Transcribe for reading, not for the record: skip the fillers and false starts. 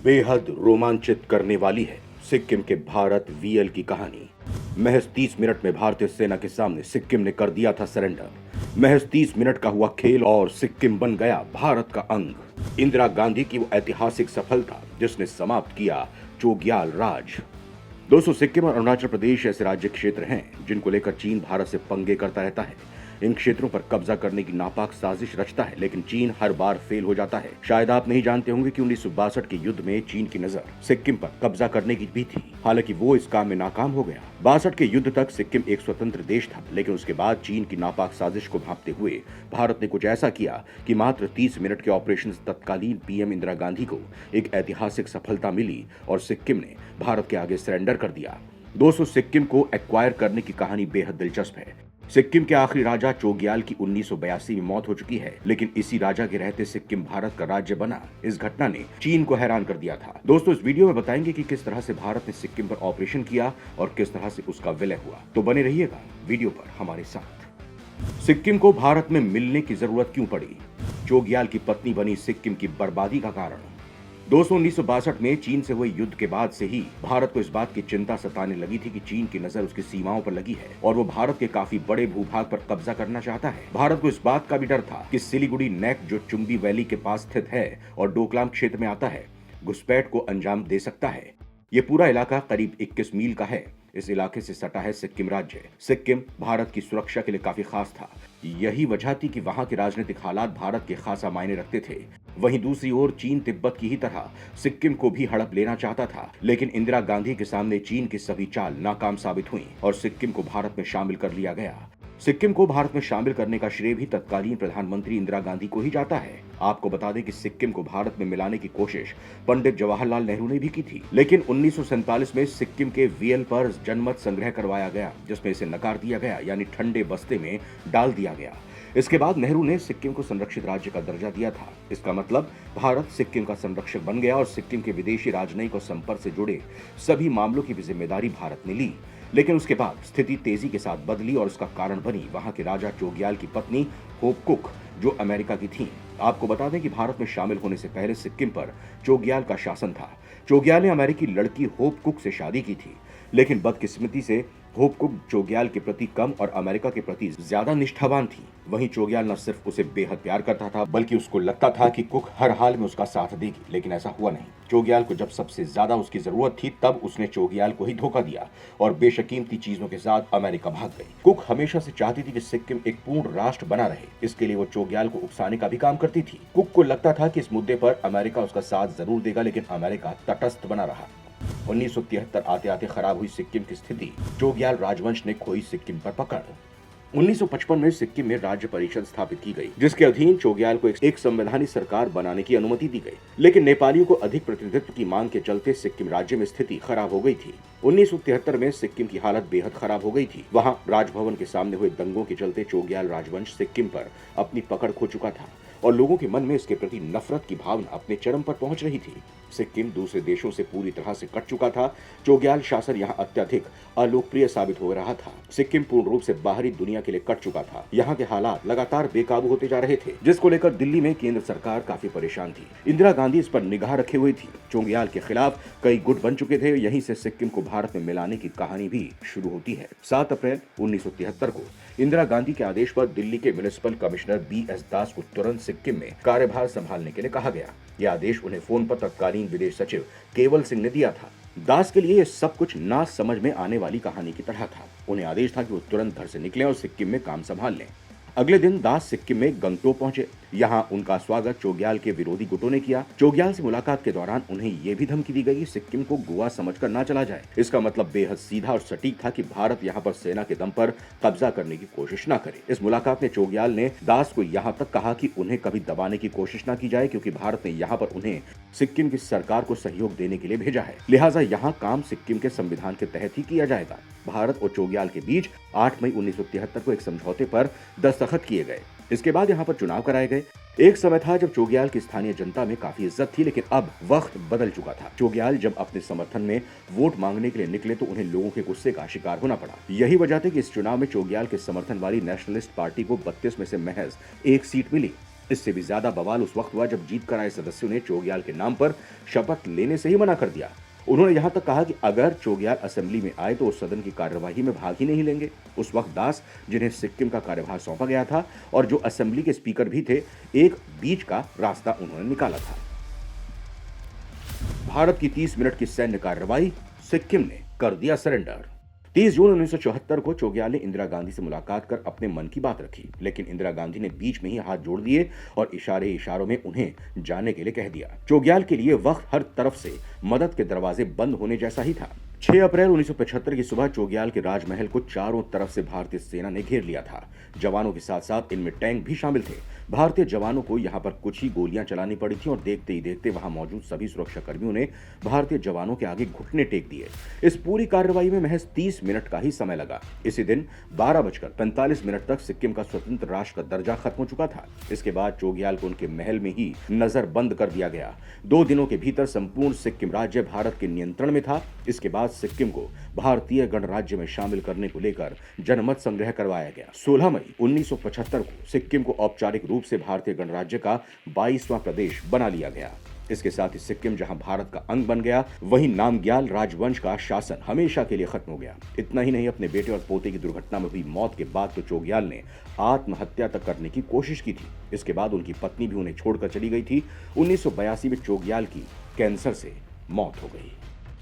बेहद रोमांचित करने वाली है सिक्किम के भारत वीएल की कहानी। महज 30 मिनट में भारतीय सेना के सामने सिक्किम ने कर दिया था सरेंडर। महज 30 मिनट का हुआ खेल और सिक्किम बन गया भारत का अंग। इंदिरा गांधी की वो ऐतिहासिक सफलता जिसने समाप्त किया चोग्याल राज। दोस्तों, सिक्किम और अरुणाचल प्रदेश ऐसे राज्य क्षेत्र हैं जिनको लेकर चीन भारत से पंगे करता रहता है। इन क्षेत्रों पर कब्जा करने की नापाक साजिश रचता है, लेकिन चीन हर बार फेल हो जाता है। शायद आप नहीं जानते होंगे कि 1962 के युद्ध में चीन की नजर सिक्किम पर कब्जा करने की भी थी। हालांकि वो इस काम में नाकाम हो गया। 62 के युद्ध तक सिक्किम एक स्वतंत्र देश था, लेकिन उसके बाद चीन की नापाक साजिश को भांपते हुए भारत ने कुछ ऐसा किया कि मात्र 30 मिनट के ऑपरेशन तत्कालीन पीएम इंदिरा गांधी को एक ऐतिहासिक सफलता मिली और सिक्किम ने भारत के आगे सरेंडर कर दिया। दोस्तों, सिक्किम को एक्वायर करने की कहानी बेहद दिलचस्प है। सिक्किम के आखिरी राजा चोग्याल की 1982 में मौत हो चुकी है, लेकिन इसी राजा के रहते सिक्किम भारत का राज्य बना। इस घटना ने चीन को हैरान कर दिया था। दोस्तों, इस वीडियो में बताएंगे कि किस तरह से भारत ने सिक्किम पर ऑपरेशन किया और किस तरह से उसका विलय हुआ। तो बने रहिएगा वीडियो पर हमारे साथ। सिक्किम को भारत में मिलने की जरूरत क्यों पड़ी? चोग्याल की पत्नी बनी सिक्किम की बर्बादी का कारण। दोस्तों, 1962 में चीन से हुए युद्ध के बाद से ही भारत को इस बात की चिंता सताने लगी थी कि चीन की नजर उसकी सीमाओं पर लगी है और वो भारत के काफी बड़े भूभाग पर कब्जा करना चाहता है। भारत को इस बात का भी डर था कि सिलीगुड़ी नेक, जो चुंबी वैली के पास स्थित है और डोकलाम क्षेत्र में आता है, घुसपैठ को अंजाम दे सकता है। ये पूरा इलाका करीब 21 मील का है। इस इलाके से सटा है सिक्किम राज्य। सिक्किम भारत की सुरक्षा के लिए काफी खास था। यही वजह थी कि वहां के राजनीतिक हालात भारत के खासा मायने रखते थे। वहीं दूसरी ओर चीन तिब्बत की ही तरह सिक्किम को भी हड़प लेना चाहता था, लेकिन इंदिरा गांधी के सामने चीन की सभी चाल नाकाम साबित हुई और सिक्किम को भारत में शामिल कर लिया गया। सिक्किम को भारत में शामिल करने का श्रेय भी तत्कालीन प्रधानमंत्री इंदिरा गांधी को ही जाता है। आपको बता दें कि सिक्किम को भारत में मिलाने की कोशिश पंडित जवाहरलाल नेहरू ने भी की थी, लेकिन 1947 में सिक्किम के वीएल पर जनमत संग्रह करवाया गया, जिसमें इसे नकार दिया गया, यानी ठंडे बस्ते में डाल दिया गया। इसके बाद नेहरू ने सिक्किम को संरक्षित राज्य का दर्जा दिया था। इसका मतलब भारत सिक्किम का संरक्षक बन गया और सिक्किम के विदेशी राजनयिक और संपर्क से जुड़े सभी मामलों की भी जिम्मेदारी भारत ने ली। लेकिन उसके बाद स्थिति तेजी के साथ बदली और उसका कारण बनी वहां के राजा चोग्याल की पत्नी होप कुक, जो अमेरिका की थी। आपको बता दें कि भारत में शामिल होने से पहले सिक्किम पर चोग्याल का शासन था। चोग्याल ने अमेरिकी लड़की होप कुक से शादी की थी, लेकिन बदकिस्मती से होप कुक चोग्याल के प्रति कम और अमेरिका के प्रति ज्यादा निष्ठावान थी। वहीं चोग्याल न सिर्फ उसे बेहद प्यार करता था, बल्कि उसको लगता था कि कुक हर हाल में उसका साथ देगी, लेकिन ऐसा हुआ नहीं। चोग्याल को जब सबसे ज्यादा उसकी जरूरत थी, तब उसने चोग्याल को ही धोखा दिया और बेशकीमती चीजों के साथ अमेरिका भाग गई। कुक हमेशा से चाहती थी कि सिक्किम एक पूर्ण राष्ट्र बना रहे। इसके लिए वो चोग्याल को उकसाने का भी काम करती थी। कुक को लगता था कि इस मुद्दे पर अमेरिका उसका साथ जरूर देगा, लेकिन अमेरिका तटस्थ बना रहा। 1973 आते आते खराब हुई सिक्किम की स्थिति। चोग्याल राजवंश ने खोई सिक्किम पर पकड़। 1955 में सिक्किम में राज्य परिषद स्थापित की गई, जिसके अधीन चोग्याल को एक संवैधानिक सरकार बनाने की अनुमति दी गई। लेकिन नेपालियों को अधिक प्रतिनिधित्व की मांग के चलते सिक्किम राज्य में स्थिति खराब हो गई थी। 1973 में सिक्किम की हालत बेहद खराब हो गई थी। वहां राजभवन के सामने हुए दंगों के चलते चोग्याल राजवंश सिक्किम पर अपनी पकड़ खो चुका था और लोगों के मन में इसके प्रति नफरत की भावना अपने चरम पर पहुंच रही थी। सिक्किम दूसरे देशों से पूरी तरह से कट चुका था। चोग्याल शासन यहाँ अत्यधिक अलोकप्रिय साबित हो रहा था। सिक्किम पूर्ण रूप से बाहरी दुनिया के लिए कट चुका था। यहाँ के हालात लगातार बेकाबू होते जा रहे थे, जिसको लेकर दिल्ली में केंद्र सरकार काफी परेशान थी। इंदिरा गांधी इस पर निगाह रखे हुई थी। चोग्याल के खिलाफ कई गुट बन चुके थे। यहीं से सिक्किम को भारत में मिलाने की कहानी भी शुरू होती है। 7 अप्रैल 1973 को इंदिरा गांधी के आदेश पर दिल्ली के म्युनिसिपल कमिश्नर BS दास को तुरंत सिक्किम में कार्यभार संभालने के लिए कहा गया। यह आदेश उन्हें फोन पर तत्कालीन विदेश सचिव केवल सिंह ने दिया था। दास के लिए यह सब कुछ ना समझ में आने वाली कहानी की तरह था। उन्हें आदेश था कि वो तुरंत घर से निकलें और सिक्किम में काम संभाल लें। अगले दिन दास सिक्किम में गंगटोक पहुंचे। यहाँ उनका स्वागत चोग्याल के विरोधी गुटों ने किया। चोग्याल से मुलाकात के दौरान उन्हें ये भी धमकी दी गई कि सिक्किम को गोवा समझकर ना चला जाए। इसका मतलब बेहद सीधा और सटीक था कि भारत यहाँ पर सेना के दम पर कब्जा करने की कोशिश न करे। इस मुलाकात में चोग्याल ने दास को यहाँ तक कहा कि उन्हें कभी दबाने की कोशिश न की जाए, क्योंकि भारत ने यहाँ पर उन्हें सिक्किम की सरकार को सहयोग देने के लिए भेजा है। लिहाजा यहाँ काम सिक्किम के संविधान के तहत ही किया जाएगा। भारत और चोग्याल के बीच 8 मई 1973 को एक समझौते पर दस्तखत किए गए। इसके बाद यहाँ पर चुनाव कराए गए। एक समय था जब चोग्याल की स्थानीय जनता में काफी इज्जत थी, लेकिन अब वक्त बदल चुका था। चोग्याल जब अपने समर्थन में वोट मांगने के लिए निकले तो उन्हें लोगों के गुस्से का शिकार होना पड़ा। यही वजह थी कि इस चुनाव में चोग्याल के समर्थन वाली नेशनलिस्ट पार्टी को 32 में से महज 1 सीट मिली। इससे भी ज्यादा बवाल उस वक्त हुआ जब जीत कर आए सदस्यों ने चोग्याल के नाम पर शपथ लेने से ही मना कर दिया। उन्होंने यहां तक कहा कि अगर चोग्याल असेंबली में आए तो वो सदन की कार्यवाही में भाग ही नहीं लेंगे। उस वक्त दास, जिन्हें सिक्किम का कार्यभार सौंपा गया था और जो असेंबली के स्पीकर भी थे, एक बीच का रास्ता उन्होंने निकाला था। भारत की 30 मिनट की सैन्य कार्रवाई, सिक्किम ने कर दिया सरेंडर। 30 जून 1974 को चोग्याल ने इंदिरा गांधी से मुलाकात कर अपने मन की बात रखी, लेकिन इंदिरा गांधी ने बीच में ही हाथ जोड़ दिए और इशारों में उन्हें जाने के लिए कह दिया। चोग्याल के लिए वक्त हर तरफ से मदद के दरवाजे बंद होने जैसा ही था। 6 अप्रैल 1975 की सुबह चोग्याल के राजमहल को चारों तरफ से भारतीय सेना ने घेर लिया था। जवानों के साथ साथ इनमें टैंक भी शामिल थे। भारतीय जवानों को यहां पर कुछ ही गोलियां चलानी पड़ी थी और देखते ही देखते वहां मौजूद सभी सुरक्षा कर्मियों ने भारतीय जवानों के आगे घुटने टेक दिए। इस पूरी कार्रवाई में महज 30 मिनट का ही समय लगा। इसी दिन 12:45 तक सिक्किम का स्वतंत्र राष्ट्र का दर्जा खत्म हो चुका था। इसके बाद चोग्याल को उनके महल में ही नजर बंद कर दिया गया। 2 दिनों के भीतर संपूर्ण सिक्किम राज्य भारत के नियंत्रण में था। इसके बाद सिक्किम को भारतीय गणराज्य में शामिल करने को लेकर जनमत संग्रह करवाया गया। 16 मई 1975 को सिक्किम को औपचारिक रूप से भारतीय गणराज्य का 22वां प्रदेश बना लिया गया। इसके साथ ही सिक्किम जहां भारत का अंग बन गया, वहीं नामग्याल राजवंश का शासन हमेशा के लिए खत्म हो गया। इतना ही नहीं, अपने बेटे और पोते की दुर्घटना में हुई मौत के बाद तो चोग्याल ने आत्महत्या तक करने की कोशिश की थी। इसके बाद उनकी पत्नी भी उन्हें छोड़कर चली गई थी। 1982 में चोग्याल की कैंसर से मौत हो गई।